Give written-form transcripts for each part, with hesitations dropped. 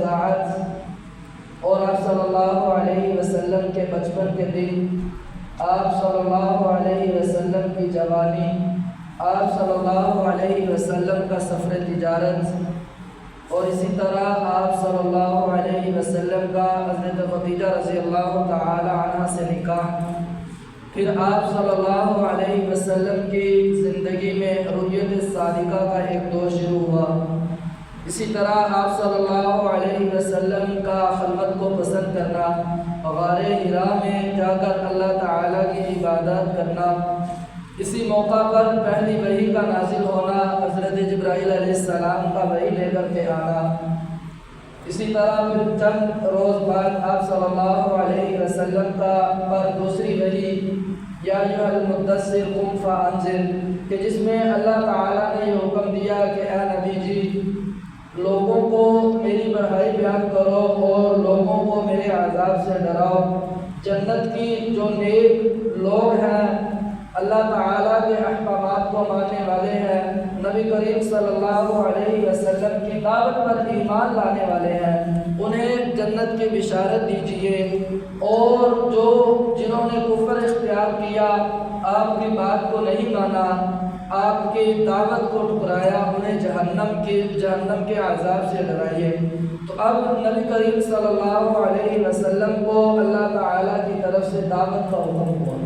ساعت اور آپ صلی اللہ علیہ وسلم کے بچپن کے دن، آپ صلی اللہ علیہ وسلم کی جوانی، آپ صلی اللہ علیہ وسلم کا سفر تجارت، اور اسی طرح آپ صلی اللہ علیہ وسلم کا حضرت خدیجہ رضی اللہ تعالی عنہ سے نکاح، پھر آپ صلی اللہ علیہ وسلم کی زندگی میں رؤیت صادقہ کا ایک دور شروع ہوا۔ اسی طرح آپ صلی اللہ علیہ وسلم کا خلوت کو پسند کرنا، غار حرا میں جا کر اللہ تعالیٰ کی عبادت کرنا، اسی موقع پر پہلی وحی کا نازل ہونا، حضرت جبرائیل علیہ السلام کا وحی لے کر کے آنا۔ اسی طرح پھر چند روز بعد آپ صلی اللہ علیہ وسلم کا پر دوسری وحی یا ایھا المدثر قم فانذر، کہ جس میں اللہ تعالیٰ نے یہ حکم دیا کہ اے نبی جی لوگوں کو میری بڑائی بیان کرو اور لوگوں کو میرے عذاب سے ڈراؤ۔ جنت کی جو نیک لوگ ہیں، اللہ تعالیٰ کے احکامات کو ماننے والے ہیں، نبی کریم صلی اللہ علیہ وسلم کی دعوت پر ایمان لانے والے ہیں، انہیں جنت کی بشارت دیجیے، اور جنہوں نے کفر اختیار کیا، آپ کی بات کو نہیں مانا، آپ کی دعوت کو ٹھکرایا، انہیں جہنم کے عذاب سے ڈرائیے۔ تو اب نبی کریم صلی اللہ علیہ وسلم کو اللہ تعالیٰ کی طرف سے دعوت کا حکم ہوا۔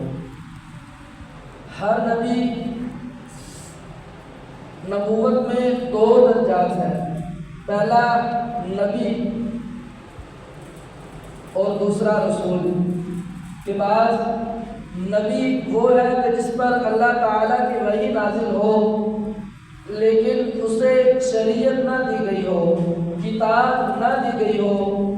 ہر نبی نبوت میں دو درجات ہیں، پہلا نبی اور دوسرا رسول۔ کہ بعض نبی وہ ہے کہ جس پر اللہ تعالیٰ کی وحی نازل ہو لیکن اسے شریعت نہ دی گئی ہو، کتاب نہ دی گئی ہو،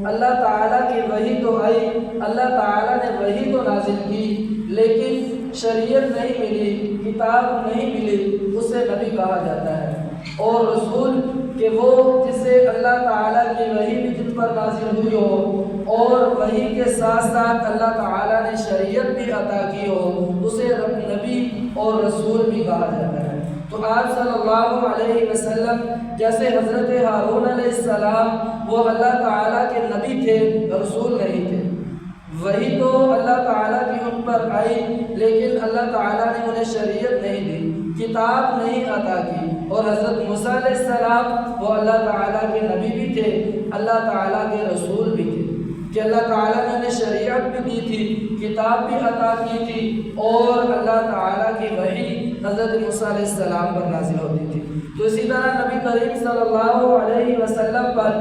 اللہ تعالیٰ کی وحی تو آئی، اللہ تعالیٰ نے وحی تو نازل کی لیکن شریعت نہیں ملی، کتاب نہیں ملی، اسے نبی کہا جاتا ہے۔ اور رسول کہ وہ جسے اللہ تعالیٰ کی وحی بھی جن پر نازل ہوئی ہو اور وحی کے ساتھ ساتھ اللہ تعالیٰ نے شریعت بھی عطا کی ہو، اسے نبی اور رسول بھی کہا جاتا ہے۔ تو آپ صلی اللہ علیہ وسلم جیسے حضرت ہارون علیہ السلام وہ اللہ تعالیٰ کے نبی تھے، رسول نہیں تھے، وہی تو اللہ تعالیٰ کی ان پر آئی لیکن اللہ تعالیٰ نے انہیں شریعت نہیں دی، کتاب نہیں عطا کی۔ اور حضرت موسیٰ علیہ السلام وہ اللہ تعالیٰ کے نبی بھی تھے، اللہ تعالیٰ کے رسول بھی تھے، کہ اللہ تعالیٰ نے انہیں شریعت بھی دی تھی، کتاب بھی عطا کی تھی، اور اللہ تعالیٰ کی وحی حضرت موسیٰ علیہ السلام پر نازل ہوتی تھی۔ تو اسی طرح نبی کریم صلی اللہ علیہ وسلم پر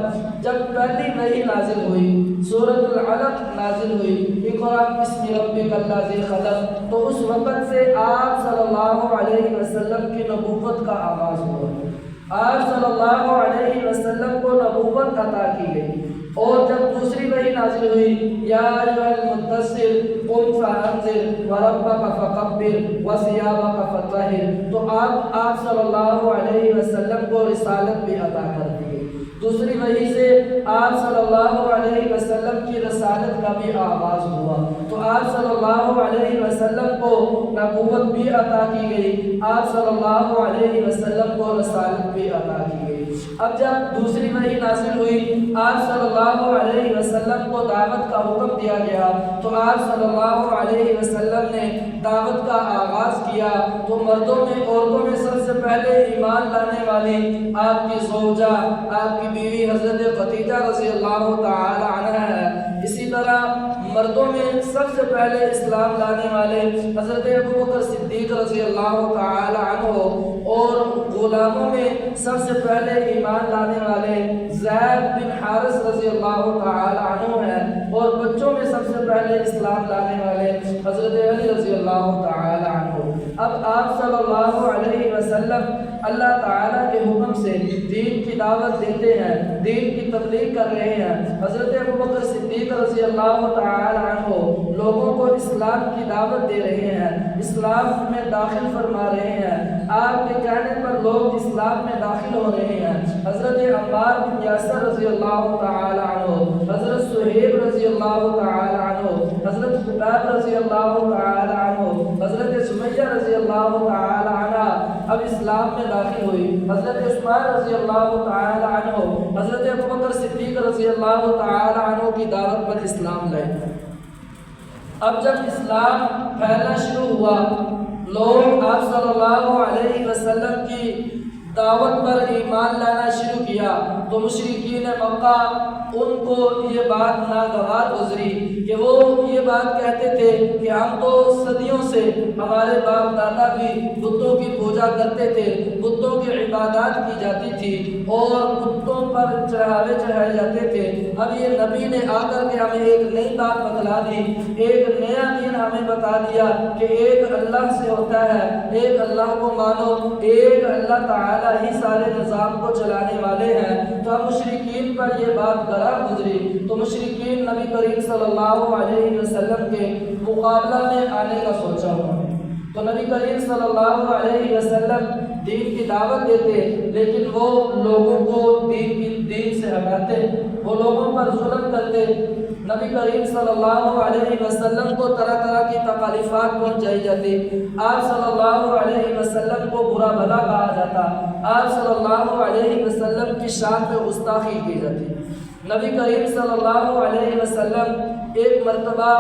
جب پہلی وحی نازل ہوئی، سورۃ العلق نازل ہوئی، اقرأ بسم ربک الذی خلق، تو اس وقت سے آپ صلی اللہ علیہ وسلم کی نبوت کا آغاز ہوا۔ آپ صلی اللہ علیہ وسلم کو نبوت عطا کی گئی۔ اور جب دوسری وحی نازل ہوئی، یا ایھا المدثر قم فانذر وربک فکبر وثیابک فطہر، تو آپ صلی اللہ علیہ وسلم کو رسالت بھی عطا کر دی گئی۔ دوسری وحی سے آپ صلی اللہ علیہ وسلم کی رسالت کا بھی آغاز ہوا۔ تو آپ صلی اللہ علیہ وسلم کو نبوت بھی عطا کی گئی، آپ صلی اللہ علیہ وسلم کو رسالت بھی عطا کی گئی۔ اب جب دوسری وحی نازل ہوئی، آپ صلی اللہ علیہ وسلم کو دعوت کا حکم دیا گیا، تو آپ صلی اللہ علیہ وسلم نے دعوت کا آغاز کیا۔ تو مردوں میں، عورتوں میں سب سے پہلے ایمان لانے والی آپ کی زوجہ، آپ کی بیوی حضرت خدیجہ رضی اللہ تعالی عنہ ہے۔ اسی طرح مردوں میں سب سے پہلے اسلام لانے والے حضرت ابوبکر صدیق رضی اللہ تعالی عنہ، اور غلاموں میں سب سے پہلے ایمان لانے والے زید بن حارث رضی اللہ تعالی عنہ ہیں، اور بچوں میں سب سے پہلے اسلام لانے والے حضرت علی رضی اللہ تعالی عنہ۔ اب آپ صلی اللہ علیہ وسلم اللہ تعالیٰ کے حکم سے دین کی دعوت دیتے ہیں، دین کی تبلیغ کر رہے ہیں۔ حضرت ابوبکر صدیق رضی اللہ تعالی عنہ لوگوں کو اسلام کی دعوت دے رہے ہیں، اسلام میں داخل فرما رہے ہیں، آپ کے کہنے پر لوگ اسلام میں داخل ہو رہے ہیں۔ حضرت عمار بن یاسر رضی اللہ تعالی عنہ، حضرت صہیب رضی اللہ تعالی عنہ، حضرت خبیب رضی اللہ تعالی عنہ، حضرت سمیہ رضی اللہ تعالی عنہ اب اسلام میں داخل ہوئی۔ حضرت عثمان رضی اللہ تعالی عنہ حضرت ابوبکر صدیق رضی اللہ تعالی عنہ کی دعوت پر اسلام لائے۔ اب جب اسلام پھیلنا شروع ہوا، لوگ آپ صلی اللہ علیہ وسلم کی دعوت پر ایمان لانا شروع کیا تو مشرکین مکہ ان کو یہ بات ناگوار گزری کہ وہ یہ بات کہتے تھے کہ ہم تو صدیوں سے ہمارے باپ دادا بھی بتوں کی پوجا کرتے تھے، بتوں کی عبادات کی جاتی تھی اور بتوں پر چڑھاوے چڑھائے جاتے تھے۔ اب یہ نبی نے آ کر کے ہمیں ایک نئی بات بتلا دی، ایک نیا دین ہمیں بتا دیا کہ ایک اللہ سے ہوتا ہے، ایک اللہ کو مانو، ایک اللہ تعالی ہی سارے نظام کو چلانے والے ہیں۔ تو اب مشرکین پر یہ بات گراں گزری تو مشرکین نبی کریم صلی اللہ علیہ وسلم کے مقابلہ میں آنے کا سوچا انہوں نے۔ تو نبی کریم صلی اللہ علیہ وسلم دین کی دعوت دیتے لیکن وہ لوگوں کو دین سے ہٹاتے، وہ لوگوں پر ظلم کرتے۔ نبی کریم صلی اللہ علیہ وسلم کو طرح طرح کی تکالیفات پہنچائی جاتی، آپ صلی اللہ علیہ وسلم کو برا بھلا کہا جاتا، آپ صلی اللہ علیہ وسلم کی شان پہ گستاخی کی جاتی۔ نبی کریم صلی اللہ علیہ وسلم ایک مرتبہ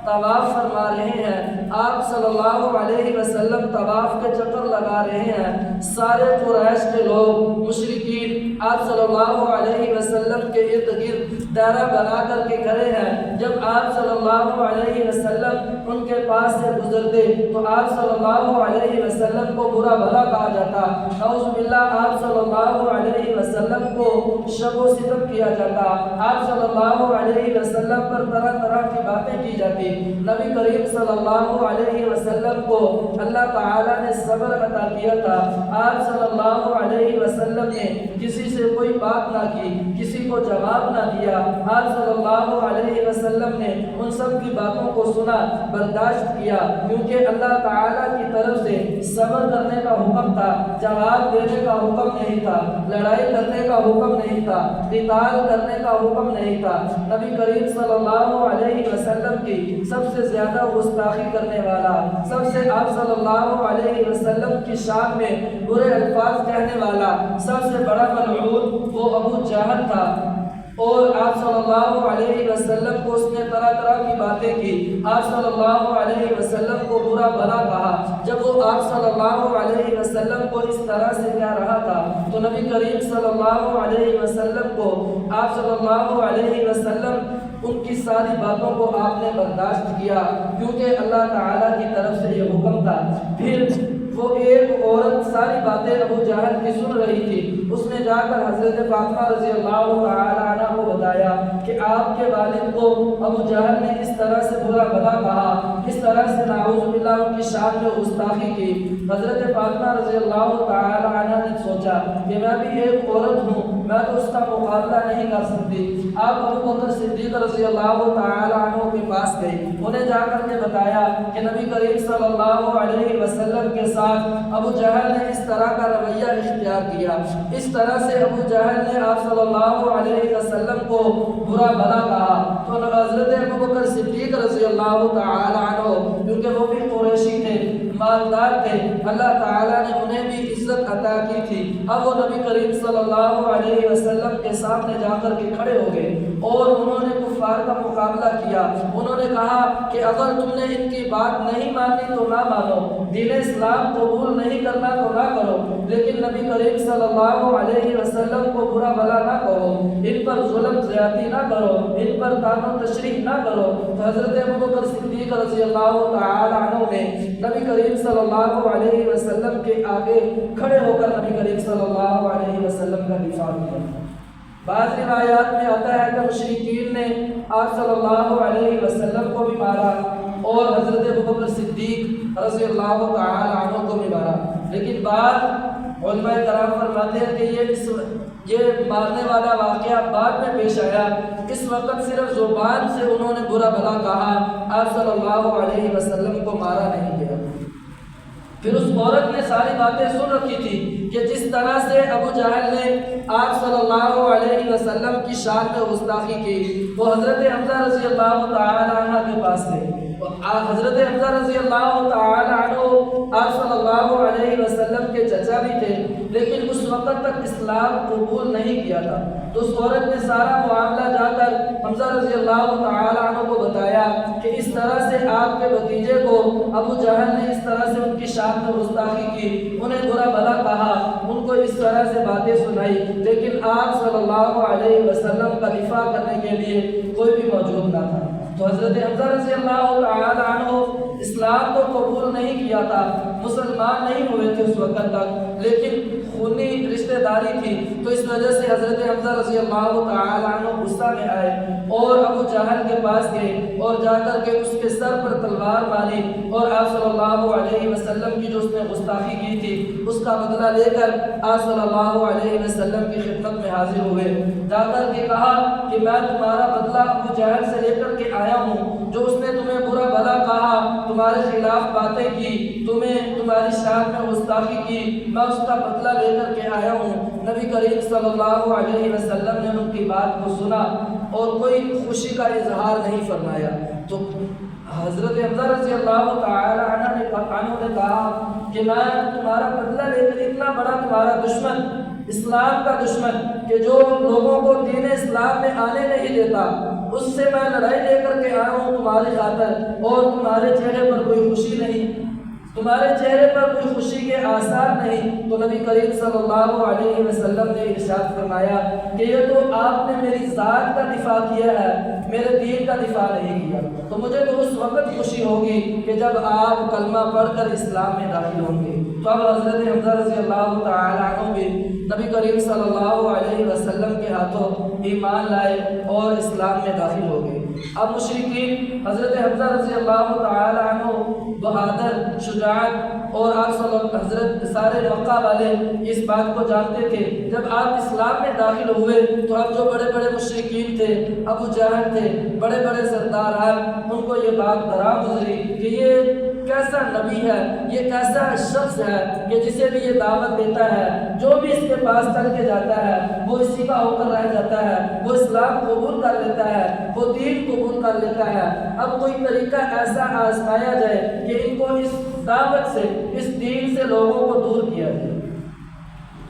طواف فرما رہے ہیں، آپ صلی اللہ علیہ وسلم طواف کے چکر لگا رہے ہیں، سارے قریش کے لوگ مشرکین آپ صلی اللہ علیہ وسلم کے ارد گرد دائرہ بنا کر کے کھڑے ہیں۔ جب آپ صلی اللہ علیہ وسلم ان کے پاس سے گزرتے تو آپ صلی اللہ علیہ وسلم کو برا بھلا کہا جاتا، نعوذ باللہ آپ صلی اللہ علیہ وسلم کو شب و ستم کیا جاتا، آپ صلی اللہ علیہ وسلم پر طرح طرح کی باتیں کی جاتی۔ نبی کریم صلی اللہ علیہ وسلم کو اللہ تعالیٰ نے صبر عطا کیا تھا، آپ صلی اللہ علیہ وسلم نے کسی سے کوئی بات نہ کی، کسی کو جواب نہ دیا، آپ صلی اللہ علیہ وسلم نے ان سب کی باتوں کو سنا، برداشت کیا، کیونکہ اللہ تعالیٰ کی طرف سے صبر کرنے کا حکم تھا، جواب دینے کا حکم نہیں تھا، لڑائی کرنے کا حکم نہیں تھا، قتال کرنے کا حکم نہیں تھا۔ نبی کریم صلی اللہ علیہ وسلم کی سب سے زیادہ گستاخی کرنے والا، سب سے آپ صلی اللہ علیہ وسلم کی شان میں برے الفاظ کہنے والا، سب سے بڑا ملعون وہ ابو جہل تھا، اور آپ صلی اللہ علیہ وسلم کو اس نے طرح طرح کی باتیں کی، آپ صلی اللہ علیہ وسلم کو برا بھلا کہا۔ جب وہ آپ صلی اللہ علیہ وسلم کو اس طرح سے کہہ رہا تھا تو نبی کریم صلی اللہ علیہ وسلم کو آپ صلی اللہ علیہ وسلم ان کی ساری باتوں کو آپ نے برداشت کیا، کیونکہ اللہ تعالیٰ کی طرف سے یہ حکم تھا۔ پھر وہ ایک عورت ساری باتیں ابو جہل کی سن رہی تھی، اس نے جا کر حضرت فاطمہ رضی اللہ تعالی عنہ کو بتایا کہ آپ کے والد کو ابو جہل نے اس طرح سے برا بھلا کہا، اس طرح سے نعوذ باللہ ان کی شان میں گستاخی کی۔ حضرت فاطمہ رضی اللہ تعالی عنہ نے سوچا کہ میں بھی ایک عورت ہوں، میں تو اس کا مقابلہ نہیں کر سکتی۔ آپ ابو بکر صدیق رضی اللہ تعالی عنہ کے پاس گئی، انہیں جا کر کے بتایا کہ نبی کریم صلی اللہ علیہ وسلم کے ساتھ ابو جہل نے اس طرح کا رویہ اختیار کیا، اس طرح سے ابو جہل نے آپ صلی اللہ علیہ وسلم کو برا بھلا کہا۔ تو حضرت ابو بکر صدیق رضی اللہ تعالی عنہ، کیونکہ وہ بھی قریشی تھے، مالدار تھے، اللہ تعالیٰ نے انہیں بھی عزت عطا کی تھی، اب وہ نبی کریم صلی اللہ علیہ وسلم کے سامنے جا کر کے کھڑے ہو گئے اور انہوں نے کفار کا مقابلہ کیا۔ انہوں نے کہا کہ اگر تم نے ان کی بات نہیں مانی تو نہ مانو، دین اسلام قبول نہیں کرنا تو نہ کرو، لیکن نبی کریم صلی اللہ علیہ وسلم کو برا بھلا نہ کرو، ان پر ظلم زیادتی نہ کرو، ان پر طعن و تشریح نہ کرو۔ تو حضرت ابو بکر صدیق رضی اللہ تعالی عنہ نے نبی کریم صلی اللہ علیہ وسلم کے آگے کھڑے ہو کر نبی کریم صلی اللہ علیہ وسلم کا دفاع کیا۔ بعض روایات میں آتا ہے کہ مشرکین نے آپ صلی اللہ علیہ وسلم کو بھی مارا اور حضرت ابو بکر صدیق رضی اللہ تعالی عنہ کو بھی مارا، لیکن بعض علماء کرام فرماتے ہیں کہ یہ مارنے والا واقعہ بعد میں پیش آیا، اس وقت صرف زبان سے انہوں نے برا بھلا کہا، آپ صلی اللہ علیہ وسلم کو مارا نہیں گیا۔ پھر اس عورت نے ساری باتیں سن رکھی تھی کہ جس طرح سے ابو جہل نے آپ صلی اللہ علیہ وسلم کی شان میں گستاخی کی، وہ حضرت حمزہ رضی اللہ تعالی عنہ کے پاس گئے حضرت حمزہ رضی اللہ تعالی عنہ آپ صلی اللہ علیہ وسلم کے چچا بھی تھے، لیکن اس وقت تک اسلام قبول نہیں کیا تھا۔ تو اس عورت نے سارا معاملہ جا کر حمزہ رضی اللہ تعالی عنہ کو بتایا کہ اس طرح سے آپ کے بھتیجے کو ابو جہل نے اس طرح سے ان کی شان میں گستاخی کی، انہیں برا بھلا کہا، ان کو اس طرح سے باتیں سنائی، لیکن آپ صلی اللہ علیہ وسلم کا دفاع کرنے کے لیے کوئی بھی موجود نہ تھا۔ تو حضرت حمزہ رضی اللہ تعالی عنہ اسلام کو قبول نہیں کیا تھا، مسلمان نہیں ہوئے تھے اس وقت تک، لیکن خونی رشتہ داری تھی، تو اس وجہ سے حضرت حمزہ رضی اللہ تعالی عنہ غصہ میں آئے اور ابو جہل کے پاس گئے اور جا کر کے اس کے سر پر تلوار ماری، اور آپ صلی اللہ علیہ وسلم کی جو اس نے گستاخی کی تھی اس کا بدلہ لے کر آپ صلی اللہ علیہ وسلم کی خدمت میں حاضر ہوئے۔ جا کر کے کہا کہ میں تمہارا بدلہ ابو جہل سے لے کر کے آیا ہوں، جو اس نے تمہیں برا بھلا کہا، تمہارے خلاف باتیں کی، تمہیں تمہاری شان میں گستاخی کی، میں اس کا بدلہ لے کر کے آیا ہوں۔ نبی کریم صلی اللہ علیہ وسلم نے ان کی بات کو سنا اور کوئی خوشی کا اظہار نہیں فرمایا۔ تو حضرت حمزہ رضی اللہ تعالی عنہ نے کہا کہ میں تمہارا بدلہ لے کر، اتنا بڑا تمہارا دشمن، اسلام کا دشمن کہ جو لوگوں کو دین اسلام میں آنے نہیں دیتا، اس سے میں لڑائی لے کر کے آیا ہوں تمہاری خاطر، اور تمہارے چہرے پر کوئی خوشی نہیں، تمہارے چہرے پر کوئی خوشی کے آثار نہیں۔ تو نبی کریم صلی اللہ علیہ وسلم نے ارشاد فرمایا کہ یہ تو آپ نے میری ذات کا دفاع کیا ہے، میرے دین کا دفاع نہیں کیا، تو مجھے تو اس وقت خوشی ہوگی کہ جب آپ کلمہ پڑھ کر اسلام میں داخل ہوں گے۔ تو اب حضرت حمزہ رضی اللہ تعالی عنہ بھی نبی کریم صلی اللہ علیہ وسلم کے ہاتھوں ایمان لائے اور اسلام میں داخل ہو گئے۔ اب مشرکین حضرت حمزہ رضی اللہ تعالی عنہ بہادر، شجاعت، اور آپ حضرت سارے مکہ والے اس بات کو جانتے تھے۔ جب آپ اسلام میں داخل ہوئے تو اب جو بڑے بڑے مشرکین تھے، ابو جہل تھے، بڑے بڑے سردار، ان کو یہ بات درا گزری کہ یہ کیسا نبی ہے، یہ کیسا شخص ہے کہ جسے بھی یہ دعوت دیتا ہے، جو بھی اس کے پاس چل کے جاتا ہے وہ اسی کا ہو کر رہ جاتا ہے، وہ اسلام قبول کر لیتا ہے، وہ دین قبول کر لیتا ہے۔ اب کوئی طریقہ ایسا آزمایا جائے کہ ان کو اس دعوت سے، اس دین سے لوگوں کو دور کیا جائے۔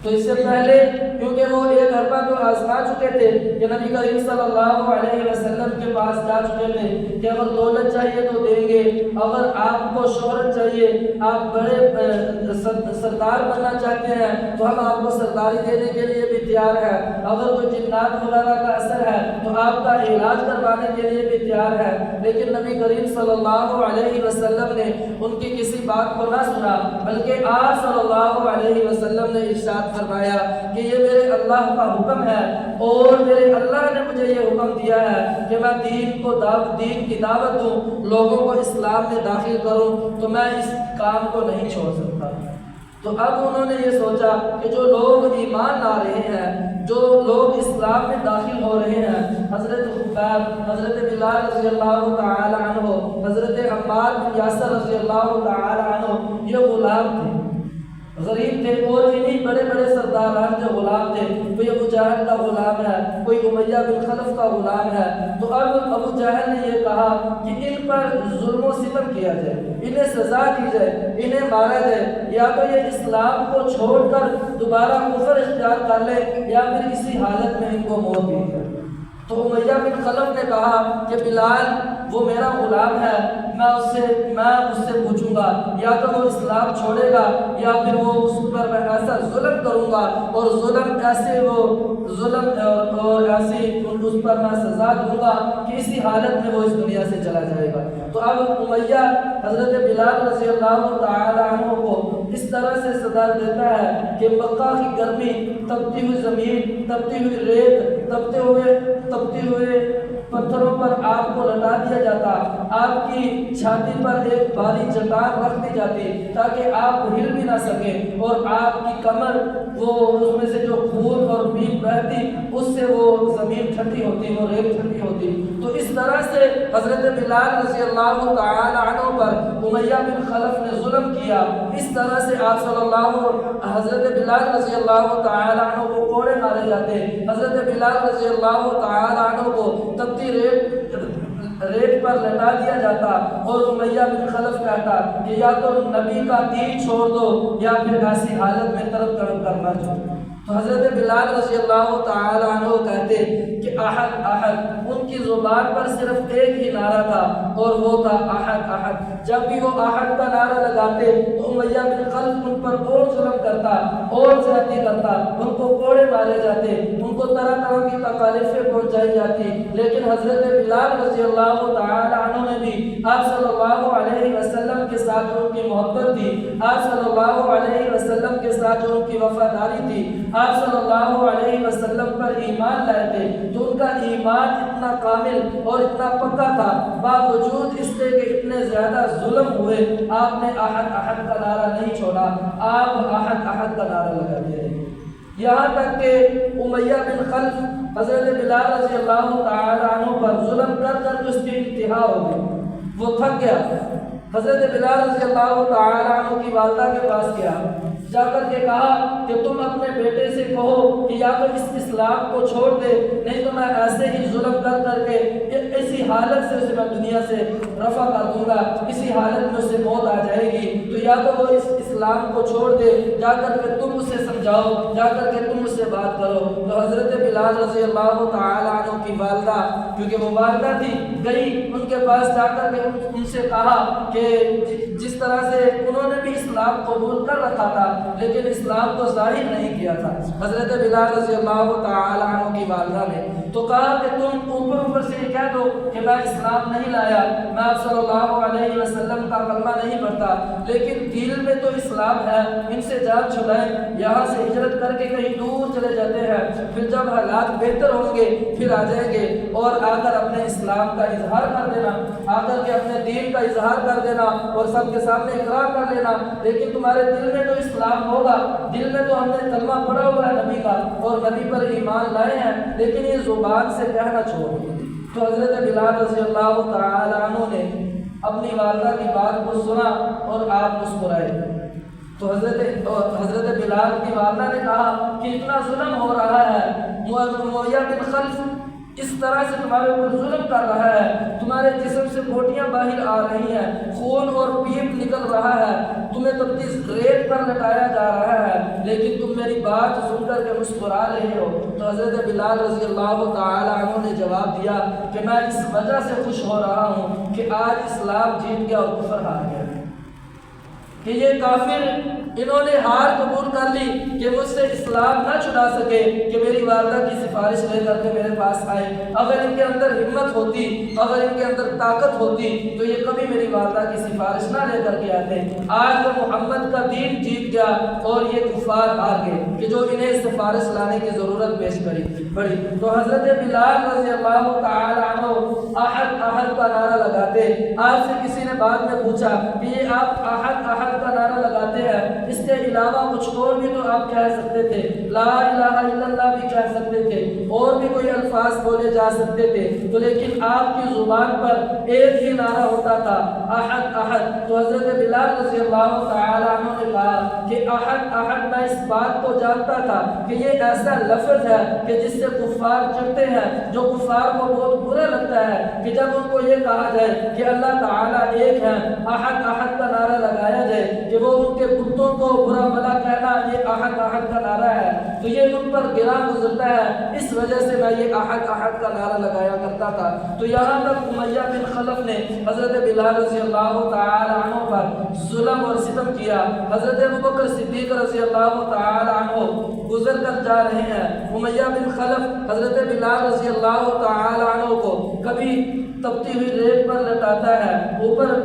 تو اس سے پہلے کیونکہ وہ ایک مرتبہ تو آزما چکے تھے کہ نبی کریم صلی اللہ علیہ وسلم کے پاس جا چکے تھے کہ اگر دولت چاہیے تو دیں گے، اگر آپ کو شہرت چاہیے، آپ بڑے سردار بننا چاہتے ہیں تو ہم آپ کو سرداری دینے کے لیے بھی تیار ہیں، اگر کوئی جنات وغیرہ کا اثر ہے تو آپ کا علاج کروانے کے لیے بھی تیار ہے۔ لیکن نبی کریم صلی اللہ علیہ وسلم نے ان کی کسی بات کو نہ سنا، بلکہ آپ صلی اللہ علیہ وسلم نے ارشاد فرمایا کہ یہ میرے اللہ کا حکم ہے، اور میرے اللہ نے مجھے یہ حکم دیا ہے کہ میں دین کی دعوت دوں، لوگوں کو اسلام میں داخل کروں، تو میں اس کام کو نہیں چھوڑ سکتا۔ تو اب انہوں نے یہ سوچا کہ جو لوگ ایمان لا رہے ہیں، جو لوگ اسلام میں داخل ہو رہے ہیں، حضرت خباب، حضرت بلال رضی اللہ تعالی عنہ، حضرت عمار بن یاسر رضی اللہ تعالی عنہ، یہ غلام تھے، غریب تھے، اور انہی بڑے بڑے سرداران جو غلام تھے، کوئی ابو جہل کا غلام ہے، کوئی امیہ بن خلف کا غلام ہے۔ تو اب ابو جہل نے یہ کہا کہ ان پر ظلم و ستم کیا جائے، انہیں سزا دی جائے، انہیں مارا جائے، یا تو یہ اسلام کو چھوڑ کر دوبارہ کفر اختیار کر لے، یا پھر اسی حالت میں ان کو موت دی جائے۔ تو امیہ بن خلف نے کہا کہ بلال وہ میرا غلام ہے، میں اس سے پوچھوں گا، یا تو وہ اسلام چھوڑے گا یا پھر وہ اس پر میں ایسا ظلم کروں گا، اور اس پر میں سزا دوں گا کہ اسی حالت میں وہ اس دنیا سے چلا جائے گا۔ تو اب امیہ حضرت بلال رضی اللہ تعالی عنہ کو اس طرح سے سزا دیتا ہے کہ مکہ کی گرمی، تپتی ہوئی زمین، تپتی ہوئی ریت، تپتے ہوئے پتھروں پر آپ کو لٹا دیا جاتا، آپ کی چھاتی پر ایک بھاری چٹان رکھ دی جاتی تاکہ آپ ہل بھی نہ سکیں، اور آپ کی کمر، وہ اس میں سے جو خون اور پیپ بہتی، اس سے وہ زمین ٹھنڈی ہوتی، وہ ریت ٹھنڈی ہوتی۔ تو اس طرح سے حضرت بلال رضی اللہ تعالی عنہ پر امیہ بن خلف نے ظلم کیا۔ اس طرح سے حضرت بلال رضی اللہ تعالی عنہ کو کوڑے مارے جاتے، حضرت بلال رضی اللہ تعالی عنہ کو تپتی ریت ریت پر لٹا دیا جاتا اور امیہ بن خلف کہتا کہ یا تو نبی کا دین چھوڑ دو یا پھر ایسی حالت میں طرف طرف کرنا جو۔ تو حضرت بلال رضی اللہ تعالی عنہ کہتے کہ احد احد، ان کی زبان پر صرف ایک ہی نعرہ تھا اور وہ تھا احد احد۔ جب بھی وہ احد کا نعرہ لگاتے تو امیہ بن خلف ان پر اور ظلم کرتا اور زیادتی کرتا، ان کو کوڑے مارے جاتے، ان کو طرح طرح کی تکالیفیں پہنچائی جاتی، لیکن حضرت بلال رضی اللہ تعالی عنہ نے بھی آپ صلی اللہ علیہ وسلم کے ساتھ ان کی محبت تھی، آپ صلی اللہ علیہ وسلم کے ساتھ ان کی وفاداری تھی، آپ صلی اللہ علیہ وسلم پر ایمان لائے تھے، تو ان کا ایمان اتنا کامل اور اتنا پکا تھا، باوجود اس کے کہ اتنے زیادہ ظلم ہوئے آپ نے احد احد کا نعرہ نہیں چھوڑا، آپ احد احد کا نعرہ لگاتے رہے، یہاں تک کہ امیہ بن خلف حضرت بلال رضی اللہ تعالی عنہ پر ظلم کر کر اس کی انتہا ہو گئی، وہ تھک گیا۔ حضرت بلال رضی اللہ تعالی عنہ کی والدہ کے پاس گیا، جا کر کے کہا کہ تم اپنے بیٹے سے کہو کہ یا تو اس اسلام کو چھوڑ دے، نہیں تو میں ایسے ہی ظلم کر کر کے اسی حالت سے اسے میں دنیا سے رفع کر دوں گا، اسی حالت میں اسے موت آ جائے گی، تو یا تو وہ اس اسلام کو چھوڑ دے، جا کر کے تم اسے سمجھاؤ، جا کر کے تم اس سے بات کرو۔ تو حضرت بلال رضی اللہ تعالی عنہ کی والدہ، کیونکہ وہ والدہ تھی، گئی ان کے پاس، جا کر کے ان سے کہا کہ جس طرح سے انہوں نے بھی اسلام قبول کر رکھا تھا لیکن اسلام کو ظاہر نہیں کیا تھا، حضرت بلال رضی اللہ تعالی عنہ کی والدہ نے تو کہا کہ تم اوپر سے یہ کہہ دو کہ میں اسلام نہیں لایا، میں آپ صلی اللہ علیہ وسلم کا کلمہ نہیں پڑھتا، لیکن دل میں تو اسلام ہے، ان سے جان چھڑائیں، یہاں سے ہجرت کر کے کہیں دور چلے جاتے ہیں، پھر جب حالات بہتر ہوں گے پھر آ جائیں گے، اور آ کر اپنے اسلام کا اظہار کر دینا، آ کر کے اپنے دین کا اظہار کر دینا اور سب کے سامنے اقرار کر لینا، لیکن تمہارے دل میں تو اسلام ہوگا، دل میں تو ہم نے کلمہ پڑھا ہوا ہے نبی کا اور نبی پر ایمان لائے ہیں، لیکن یہ زبان سے کہنا چھوڑ دو۔ تو حضرت بلال رضی اللہ تعالی عنہ نے اپنی والدہ کی بات کو سنا اور آپ مسکرائے۔ تو حضرت بلال کی والدہ نے کہا کہ اتنا ظلم ہو رہا ہے، امیہ بن خلف اس طرح سے تمہارے اوپر ظلم کر رہا ہے، تمہارے جسم سے بوٹیاں باہر آ رہی ہیں، خون اور پیپ نکل رہا ہے، تمہیں تفتیش ریت پر لٹایا جا رہا ہے، لیکن تم میری بات سن کر کے مسکرا رہے ہو۔ تو حضرت بلال رضی اللہ تعالی عنہ نے جواب دیا کہ میں اس وجہ سے خوش ہو رہا ہوں کہ آج اسلام جیت گیا اور کفر ہار گیا، کہ یہ کافر انہوں نے ہار قبول کر لی کہ مجھ سے اسلام نہ چھڑا سکے کہ میری والدہ کی سفارش لے کر کے میرے پاس آئے، اگر ان کے اندر ہمت ہوتی، اگر ان کے اندر طاقت ہوتی تو یہ کبھی میری والدہ کی سفارش نہ لے کر کے آتے۔ آج تو محمد کا دین جیت گیا اور یہ کفار ہار گئے کہ جو انہیں سفارش لانے کی ضرورت پیش پڑی۔ تو حضرت بلال رضی اللہ تعالی عنہ احد احد کا نعرہ لگاتے۔ آپ سے کسی نے بعد میں پوچھا کہ یہ آپ احد احد کا نعرہ لگاتے ہیں، اس کے علاوہ کچھ اور بھی تو آپ کہہ سکتے تھے، لا الہ الا اللہ بھی کہہ سکتے تھے، اور بھی کوئی الفاظ بولے جا سکتے تھے، تو لیکن آپ کی زبان پر ایک ہی نعرہ ہوتا تھا، احد احد۔ تو حضرت بلال رضی اللہ تعالی عنہ نے کہا کہ احد احد، میں اس بات کو جانتا تھا کہ یہ ایسا لفظ ہے کہ جس سے کفار چڑھتے ہیں، جو کفار کو بہت برا لگتا ہے کہ جب ان کو یہ کہا جائے کہ اللہ تعالیٰ ایک ہے، احد احد کا نعرہ لگایا جائے کہ وہ ان کے بتوں کو برا بھلا کہنا یہ احد احد کا نعرہ ہے، تو یہ ان پر گراں گزرتا ہے، اس وجہ سے میں یہ احد احد کا نعرہ لگایا کرتا تھا۔ تو یہاں تک امیہ بن خلف نے حضرت بلال رضی اللہ تعالی عنہ پر ظلم اور ستم کیا۔ حضرت ابوبکر صدیق رضی اللہ تعالی عنہ گزر کر جا رہے ہیں، امیہ بن خلف حضرت بلال رضی اللہ تعالی عنہ کو کبھی تپتی ہوئی ریت پر لٹاتا ہے، اوپر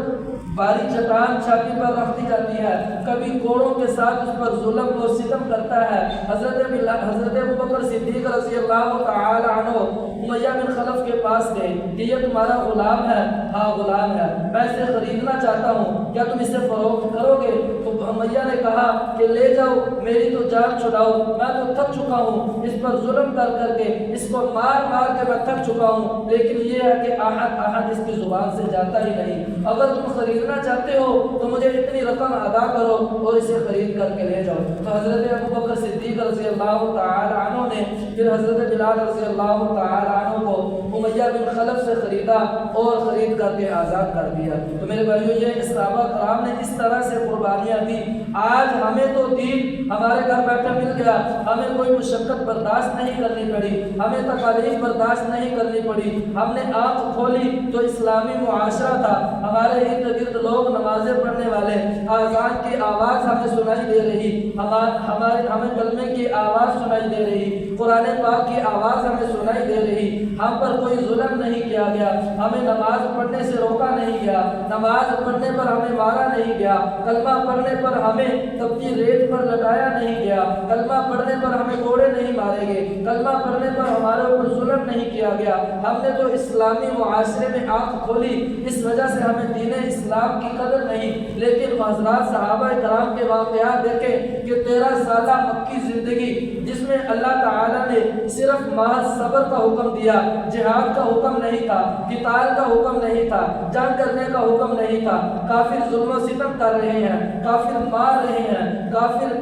باری چٹان چھاتی پر رکھ دی جاتی ہے، کبھی کوڑوں کے ساتھ اس پر ظلم اور ستم کرتا ہے۔ حضرت ابوبکر صدیق رضی اللہ تعالی عنہ امیہ بن خلف کے پاس گئے کہ یہ تمہارا غلام ہے؟ ہاں غلام ہے، میں اسے خریدنا چاہتا ہوں، کیا تم اسے فروخت کرو گے؟ تو امیہ نے کہا کہ لے جاؤ، میری تو جان چھڑاؤ، میں تو تھک چکا ہوں، اس پر ظلم کر کر کے، اس کو مار مار کے میں تھک چکا ہوں، لیکن یہ ہے کہ احد احد اس کی زبان سے جاتا ہی نہیں، اگر تم خریدنا چاہتے ہو تو مجھے اتنی رقم ادا کرو اور اسے خرید کر کے لے جاؤ۔ تو حضرت ابوبکر صدیق رضی اللہ تعالی عنہ نے پھر حضرت بلال رضی اللہ تعالی عنہ کو امیہ بن خلف سے خرید خریدا اور خرید کر کے آزاد کر دیا۔ تو میرے بھائیو یہ صحابہ کرام نے اس طرح سے قربانیاں دی۔ آج ہمیں تو دین ہمارے گھر بیٹھے مل گیا، ہمیں کوئی مشقت برداشت نہیں کرنی پڑی، ہمیں تکالیف برداشت نہیں کرنی پڑی۔ ہم نے آنکھ کھولی تو اسلامی معاشرہ تھا، ہمارے ارد گرد لوگ نمازیں پڑھنے والے، اذان کی آواز ہمیں سنائی دے رہی، ہمیں کلمے کی آواز سنائی دے رہی، قرآن پاک کی آواز ہمیں سنائی دے رہی۔ ہم پر کوئی ظلم نہیں کیا گیا، ہمیں نماز پڑھنے سے روکا نہیں گیا، نماز پڑھنے پر ہمیں مارا نہیں گیا، کلمہ پڑھنے پر ہمیں تپتی ریت پر لٹایا نہیں گیا، کلمہ پڑھنے پر ہمیں کوڑے نہیں مارے گئے، کلمہ پڑھنے پر ہمارے اوپر ظلم نہیں کیا گیا۔ ہم نے تو اسلامی معاشرے میں آنکھ کھولی، اس وجہ سے ہمیں دین اسلام کی قدر نہیں۔ لیکن حضرات صحابہ کرام کے واقعات دیکھیں کہ 13 سالہ مکی زندگی جس میں اللہ تعالیٰ نے صرف محض صبر کا حکم دیا، جہاد کا حکم نہیں تھا، قتال کا حکم نہیں تھا، جنگ کرنے کا حکم نہیں تھا۔ کافر ظلم و ستم کر رہے ہیں، کافر مار رہے ہیں، کافر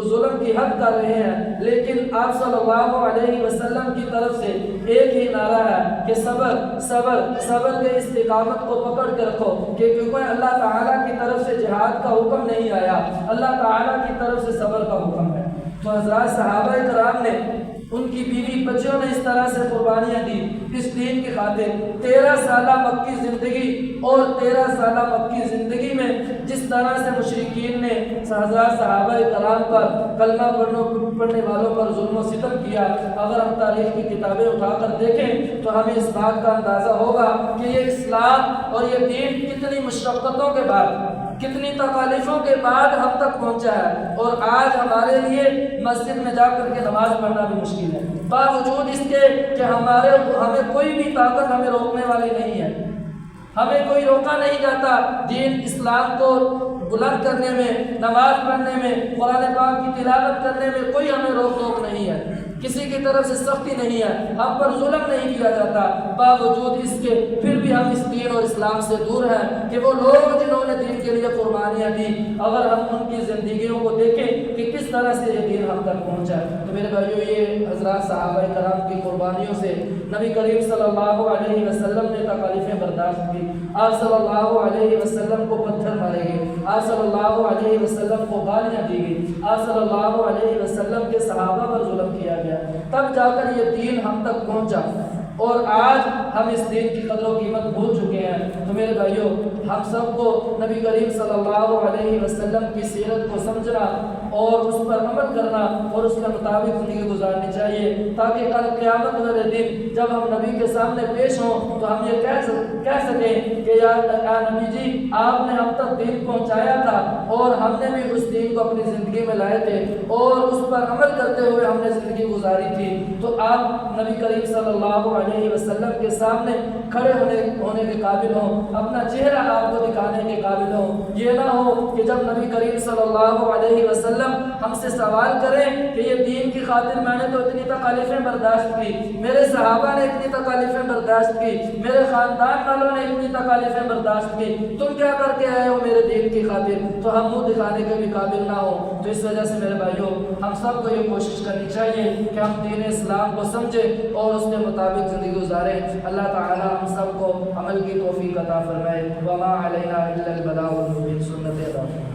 ظلم کی حد کر رہے ہیں، لیکن آپ صلی اللہ علیہ وسلم کی طرف سے ایک ہی نعرہ ہے کہ صبر صبر صبر کے استقامت کو پکڑ کے رکھو، کہ کیونکہ اللہ تعالیٰ کی طرف سے جہاد کا حکم نہیں آیا، اللہ تعالیٰ کی طرف سے صبر کا حکم ہے۔ تو حضرات صحابہ کرام نے، ان کی بیوی بچیوں نے اس طرح سے قربانیاں دی اس دین کی خاطر۔ 13 سالہ مکی زندگی، اور 13 سالہ مکی زندگی میں جس طرح سے مشرکین نے حضرات صحابہ کرام پر، کلمہ پڑھنے والوں پر ظلم و ستم کیا، اگر ہم تاریخ کی کتابیں اٹھا کر دیکھیں تو ہمیں اس بات کا اندازہ ہوگا کہ یہ اسلام اور یہ دین کتنی مشقتوں کے بعد، کتنی تکالیفوں کے بعد ہم تک پہنچا ہے، اور آج ہمارے لیے مسجد میں جا کر کے نماز پڑھنا بھی مشکل ہے، باوجود اس کے کہ ہمیں کوئی بھی طاقت ہمیں روکنے والی نہیں ہے، ہمیں کوئی روکا نہیں جاتا دین اسلام کو بلند کرنے میں، نماز پڑھنے میں، قرآن پاک کی تلاوت کرنے میں کوئی ہمیں روک نہیں ہے، کسی کی طرف سے سختی نہیں ہے، ہم پر ظلم نہیں کیا جاتا، باوجود اس کے پھر بھی ہم اس دین اور اسلام سے دور ہیں کہ وہ لوگ جنہوں نے دین کے لیے قربانیاں دی، اگر ہم ان کی زندگیوں کو دیکھیں کہ کس طرح سے یہ دین ہم تک پہنچا۔ تو میرے بھائیو یہ حضرات صحابہ کرام کی قربانیوں سے نبی کریم صلی اللہ علیہ وسلم نے تکالیفیں برداشت کی۔ آپ صلی اللہ علیہ وسلم کو پتھر مارے گئے، آپ صلی اللہ علیہ وسلم کو گالیاں دی گئی، آپ صلی اللہ علیہ وسلم کے صحابہ پر ظلم کیا گیا، تب جا کر یہ دین ہم تک پہنچا، اور آج ہم اس دین کی قدر و قیمت بھول چکے ہیں۔ تو میرے بھائیو ہم سب کو نبی کریم صلی اللہ علیہ وسلم کی سیرت کو سمجھنا اور اس پر عمل کرنا اور اس کے مطابق زندگی گزارنی چاہیے، تاکہ کل قیامت والے دن جب ہم نبی کے سامنے پیش ہوں تو ہم یہ کہہ سکیں کہ یا نبی جی آپ نے ہم تک دین پہنچایا تھا، اور ہم نے بھی اس دین کو اپنی زندگی میں لائے تھے، اور اس پر عمل کرتے ہوئے ہم نے زندگی گزاری تھی۔ تو آپ نبی کریم صلی اللہ علیہ وسلم کے سامنے کھڑے ہونے کے قابل ہوں، اپنا چہرہ آپ کو دکھانے کے قابل ہوں، یہ نہ ہو کہ جب نبی کریم صلی اللہ علیہ وسلم ہم سے سوال کریں کہ یہ دین کی خاطر میں نے تو اتنی تکالیفیں برداشت کی، میرے صحابہ نے اتنی تکالیفیں برداشت کی، میرے خاندان والوں نے اتنی تکالیفیں برداشت کی، تم کیا کر کے آئے ہو میرے دین کی خاطر؟ تو ہم منہ دکھانے کے بھی قابل نہ ہوں۔ تو اس وجہ سے میرے بھائیوں ہم سب کو یہ کوشش کرنی چاہیے کہ ہم دین اسلام کو سمجھیں اور اس کے مطابق زندگی گزاریں۔ اللہ تعالی ہم سب کو عمل کی توفیق عطا فرمائے۔ وما علینا الا البلاغ المبین۔ سنت